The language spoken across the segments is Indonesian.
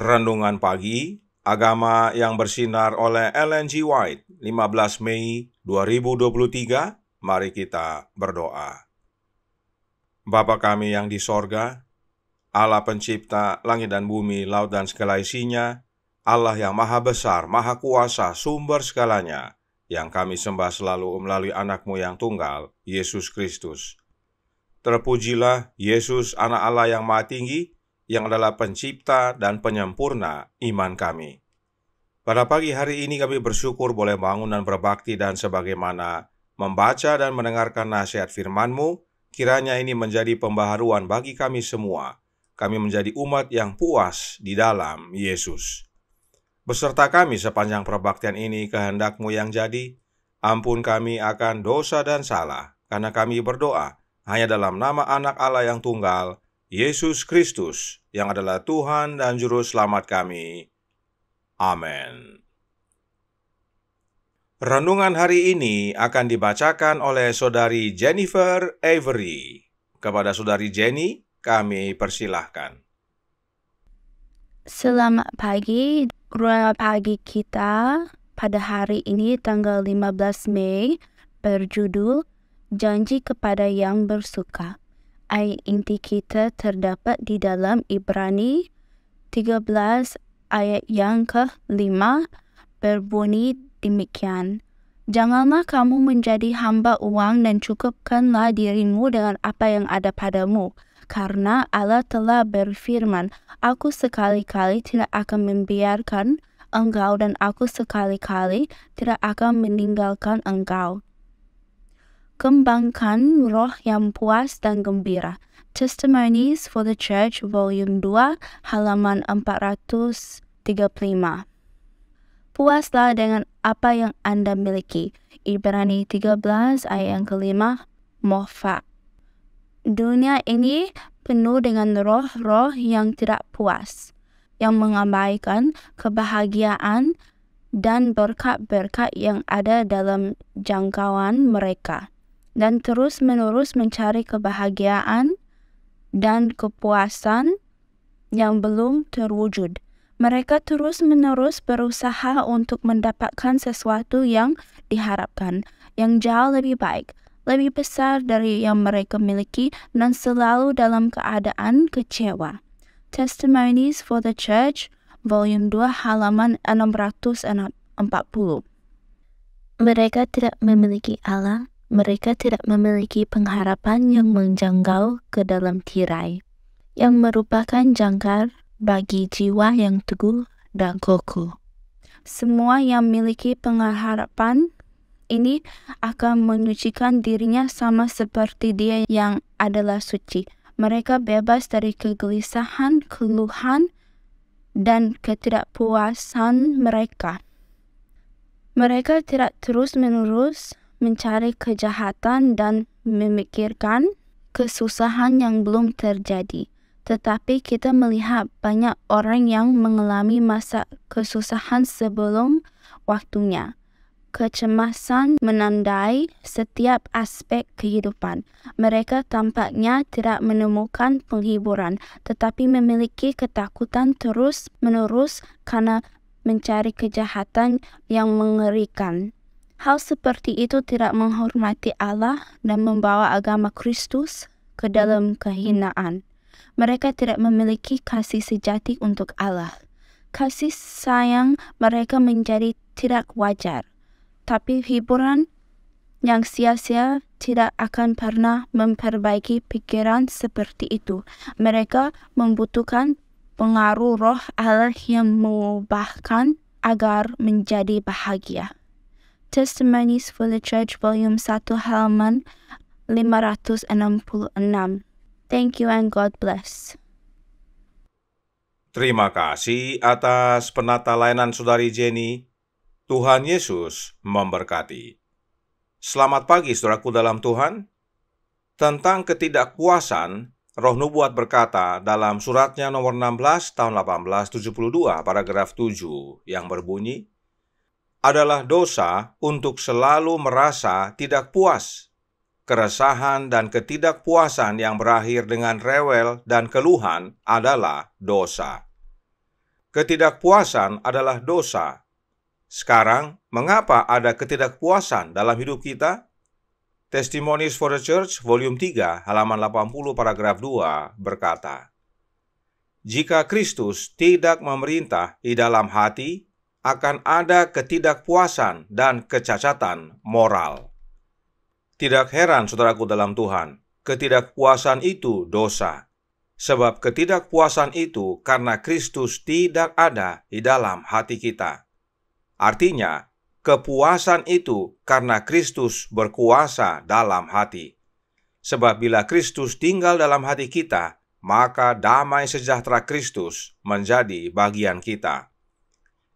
Renungan Pagi, Agama yang Bersinar oleh Ellen G. White, 15 Mei 2023. Mari kita berdoa. Bapa kami yang di sorga, Allah pencipta langit dan bumi, laut dan segala isinya, Allah yang maha besar, maha kuasa, sumber segalanya, yang kami sembah selalu melalui anak-Mu yang tunggal, Yesus Kristus. Terpujilah Yesus, anak Allah yang maha tinggi, yang adalah pencipta dan penyempurna iman kami. Pada pagi hari ini kami bersyukur boleh bangun dan berbakti, dan sebagaimana membaca dan mendengarkan nasihat firman-Mu, kiranya ini menjadi pembaharuan bagi kami semua. Kami menjadi umat yang puas di dalam Yesus. Beserta kami sepanjang perbaktian ini, kehendak-Mu yang jadi. Ampun kami akan dosa dan salah, karena kami berdoa hanya dalam nama anak Allah yang tunggal, Yesus Kristus, yang adalah Tuhan dan Juru Selamat kami. Amin. Renungan hari ini akan dibacakan oleh Saudari Jennifer Avery. Kepada Saudari Jenny, kami persilahkan. Selamat pagi. Doa pagi kita pada hari ini tanggal 15 Mei berjudul Janji kepada yang bersuka. Ayat inti kita terdapat di dalam Ibrani 13 ayat yang ke-5 berbunyi demikian. Janganlah kamu menjadi hamba uang dan cukupkanlah dirimu dengan apa yang ada padamu. Karena Allah telah berfirman, Aku sekali-kali tidak akan membiarkan engkau dan aku sekali-kali tidak akan meninggalkan engkau. Kembangkan roh yang puas dan gembira. Testimonies for the Church, Volume 2, halaman 435. Puaslah dengan apa yang Anda miliki. Ibrani 13 ayat yang ke-5, Moffat. Dunia ini penuh dengan roh-roh yang tidak puas, yang mengabaikan kebahagiaan dan berkat-berkat yang ada dalam jangkauan mereka, dan terus-menerus mencari kebahagiaan dan kepuasan yang belum terwujud. Mereka terus-menerus berusaha untuk mendapatkan sesuatu yang diharapkan, yang jauh lebih baik, lebih besar dari yang mereka miliki, dan selalu dalam keadaan kecewa. Testimonies for the Church, Volume 2, halaman 640. Mereka tidak memiliki Allah. Mereka tidak memiliki pengharapan yang menjangkau ke dalam tirai, yang merupakan jangkar bagi jiwa yang teguh dan kokoh. Semua yang memiliki pengharapan ini akan menyucikan dirinya sama seperti Dia yang adalah suci. Mereka bebas dari kegelisahan, keluhan, dan ketidakpuasan mereka. Mereka tidak terus-menerus mencari kejahatan dan memikirkan kesusahan yang belum terjadi. Tetapi kita melihat banyak orang yang mengalami masa kesusahan sebelum waktunya. Kecemasan menandai setiap aspek kehidupan. Mereka tampaknya tidak menemukan penghiburan, tetapi memiliki ketakutan terus-menerus karena mencari kejahatan yang mengerikan. Hal seperti itu tidak menghormati Allah dan membawa agama Kristus ke dalam kehinaan. Mereka tidak memiliki kasih sejati untuk Allah. Kasih sayang mereka menjadi tidak wajar. Tapi hiburan yang sia-sia tidak akan pernah memperbaiki pikiran seperti itu. Mereka membutuhkan pengaruh roh Allah yang mengubahkan agar menjadi bahagia. Testimonies for the Church, Volume 1, halaman 566. Thank you and God bless. Terima kasih atas penata layanan Saudari Jenny. Tuhan Yesus memberkati. Selamat pagi saudaraku dalam Tuhan. Tentang ketidakpuasan, Roh Nubuat berkata dalam suratnya nomor 16 tahun 1872 paragraf 7 yang berbunyi, adalah dosa untuk selalu merasa tidak puas. Keresahan dan ketidakpuasan yang berakhir dengan rewel dan keluhan adalah dosa. Ketidakpuasan adalah dosa. Sekarang, mengapa ada ketidakpuasan dalam hidup kita? Testimonies for the Church, volume 3, halaman 80, paragraf 2, berkata, jika Kristus tidak memerintah di dalam hati, akan ada ketidakpuasan dan kecacatan moral. Tidak heran, saudaraku dalam Tuhan, ketidakpuasan itu dosa. Sebab ketidakpuasan itu karena Kristus tidak ada di dalam hati kita. Artinya, kepuasan itu karena Kristus berkuasa dalam hati. Sebab bila Kristus tinggal dalam hati kita, maka damai sejahtera Kristus menjadi bagian kita.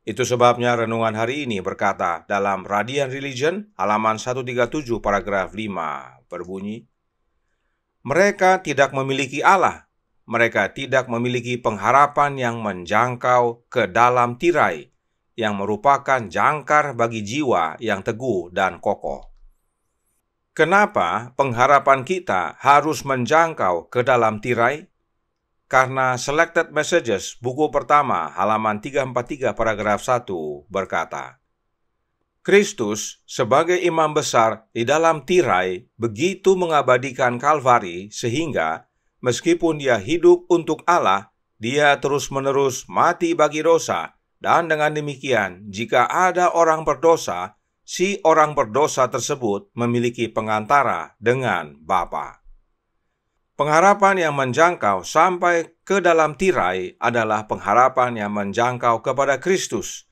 Itu sebabnya renungan hari ini berkata dalam Radiant Religion, halaman 137, paragraf 5, berbunyi, mereka tidak memiliki Allah. Mereka tidak memiliki pengharapan yang menjangkau ke dalam tirai, yang merupakan jangkar bagi jiwa yang teguh dan kokoh. Kenapa pengharapan kita harus menjangkau ke dalam tirai? Karena Selected Messages, buku pertama, halaman 343, paragraf 1, berkata, Kristus sebagai imam besar di dalam tirai begitu mengabadikan Kalvari sehingga meskipun dia hidup untuk Allah, dia terus-menerus mati bagi dosa, dan dengan demikian, jika ada orang berdosa, si orang berdosa tersebut memiliki pengantara dengan Bapa. Pengharapan yang menjangkau sampai ke dalam tirai adalah pengharapan yang menjangkau kepada Kristus,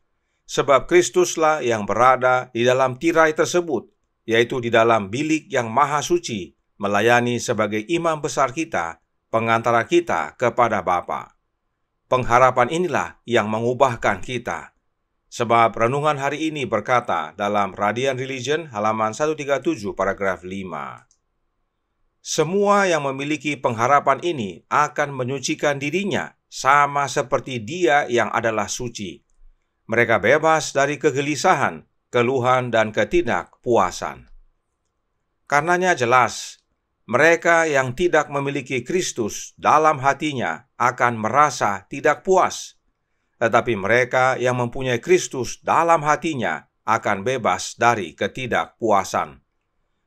sebab Kristuslah yang berada di dalam tirai tersebut, yaitu di dalam bilik yang maha suci, melayani sebagai imam besar kita, pengantara kita kepada Bapa. Pengharapan inilah yang mengubahkan kita. Sebab renungan hari ini berkata dalam Radiant Religion, halaman 137, paragraf 5. Semua yang memiliki pengharapan ini akan menyucikan dirinya sama seperti Dia yang adalah suci. Mereka bebas dari kegelisahan, keluhan, dan ketidakpuasan. Karenanya jelas, mereka yang tidak memiliki Kristus dalam hatinya akan merasa tidak puas. Tetapi mereka yang mempunyai Kristus dalam hatinya akan bebas dari ketidakpuasan.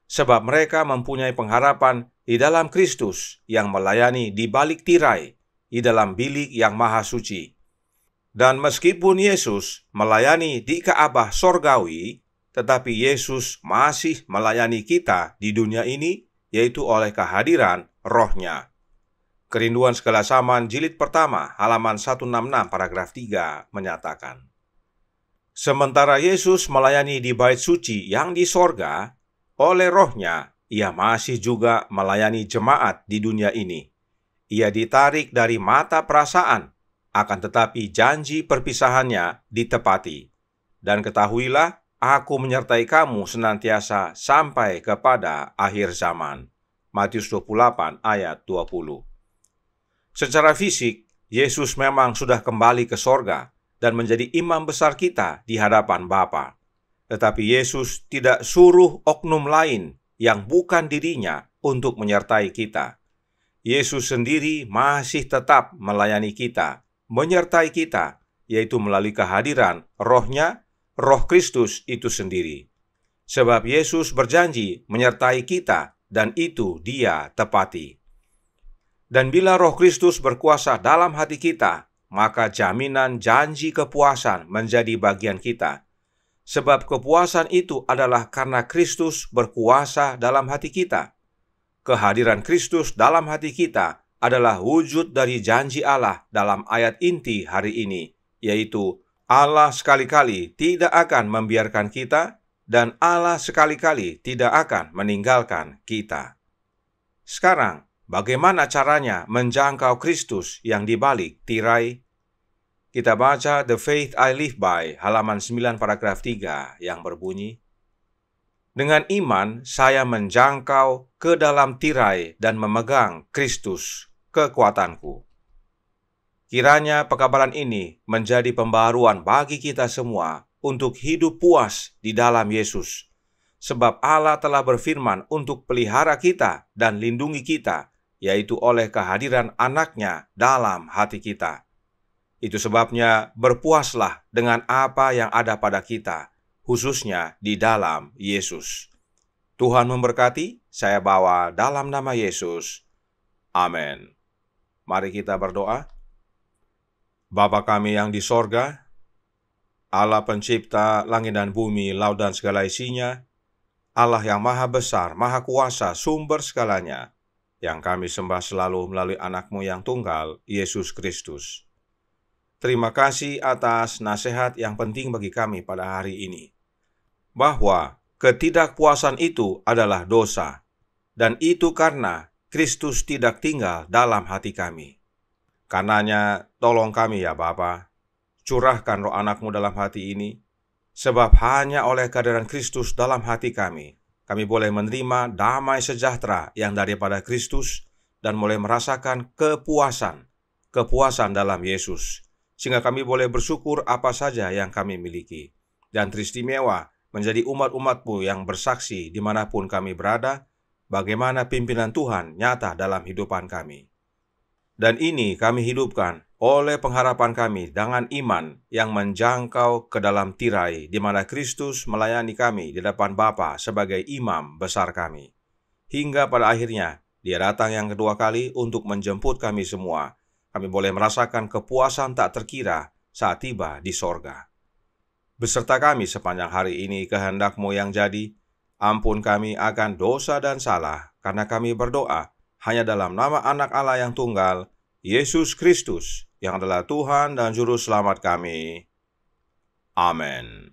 Sebab mereka mempunyai pengharapan di dalam Kristus yang melayani di balik tirai, di dalam bilik yang maha suci. Dan meskipun Yesus melayani di Ka'bah sorgawi, tetapi Yesus masih melayani kita di dunia ini, yaitu oleh kehadiran Roh-Nya. Kerinduan Segala Zaman jilid pertama, halaman 166, paragraf 3 menyatakan, sementara Yesus melayani di bait suci yang di sorga, oleh Roh-Nya, Ia masih juga melayani jemaat di dunia ini. Ia ditarik dari mata perasaan, akan tetapi janji perpisahannya ditepati. Dan ketahuilah, Aku menyertai kamu senantiasa sampai kepada akhir zaman. Matius 28 ayat 20. Secara fisik, Yesus memang sudah kembali ke sorga dan menjadi imam besar kita di hadapan Bapa. Tetapi Yesus tidak suruh oknum lain yang bukan dirinya untuk menyertai kita. Yesus sendiri masih tetap melayani kita, menyertai kita, yaitu melalui kehadiran Roh-Nya, Roh Kristus itu sendiri. Sebab Yesus berjanji menyertai kita, dan itu Dia tepati. Dan bila Roh Kristus berkuasa dalam hati kita, maka jaminan janji kepuasan menjadi bagian kita. Sebab kepuasan itu adalah karena Kristus berkuasa dalam hati kita. Kehadiran Kristus dalam hati kita adalah wujud dari janji Allah dalam ayat inti hari ini, yaitu Allah sekali-kali tidak akan membiarkan kita, dan Allah sekali-kali tidak akan meninggalkan kita. Sekarang, bagaimana caranya menjangkau Kristus yang dibalik tirai? Kita baca The Faith I Live By, halaman 9, paragraf 3, yang berbunyi, dengan iman saya menjangkau ke dalam tirai dan memegang Kristus, kekuatanku. Kiranya pekabaran ini menjadi pembaharuan bagi kita semua untuk hidup puas di dalam Yesus. Sebab Allah telah berfirman untuk pelihara kita dan lindungi kita, yaitu oleh kehadiran Anak-Nya dalam hati kita. Itu sebabnya berpuaslah dengan apa yang ada pada kita, khususnya di dalam Yesus. Tuhan memberkati, saya bawa dalam nama Yesus. Amin. Mari kita berdoa. Bapa kami yang di sorga, Allah pencipta langit dan bumi, laut dan segala isinya, Allah yang maha besar, maha kuasa, sumber segalanya, yang kami sembah selalu melalui anak-Mu yang tunggal, Yesus Kristus. Terima kasih atas nasihat yang penting bagi kami pada hari ini, bahwa ketidakpuasan itu adalah dosa, dan itu karena Kristus tidak tinggal dalam hati kami. Karenanya, tolong kami ya Bapa, curahkan roh anak-Mu dalam hati ini, sebab hanya oleh kehadiran Kristus dalam hati kami boleh menerima damai sejahtera yang daripada Kristus, dan mulai merasakan kepuasan dalam Yesus, sehingga kami boleh bersyukur apa saja yang kami miliki, dan teristimewa menjadi umat-umat-Mu yang bersaksi dimanapun kami berada, bagaimana pimpinan Tuhan nyata dalam hidupan kami. Dan ini kami hidupkan oleh pengharapan kami dengan iman yang menjangkau ke dalam tirai, di mana Kristus melayani kami di depan Bapa sebagai imam besar kami. Hingga pada akhirnya, Dia datang yang kedua kali untuk menjemput kami semua. Kami boleh merasakan kepuasan tak terkira saat tiba di sorga. Beserta kami sepanjang hari ini kehendak-Mu yang jadi, ampun kami akan dosa dan salah, karena kami berdoa hanya dalam nama Anak Allah yang tunggal, Yesus Kristus, yang adalah Tuhan dan Juru Selamat kami. Amin.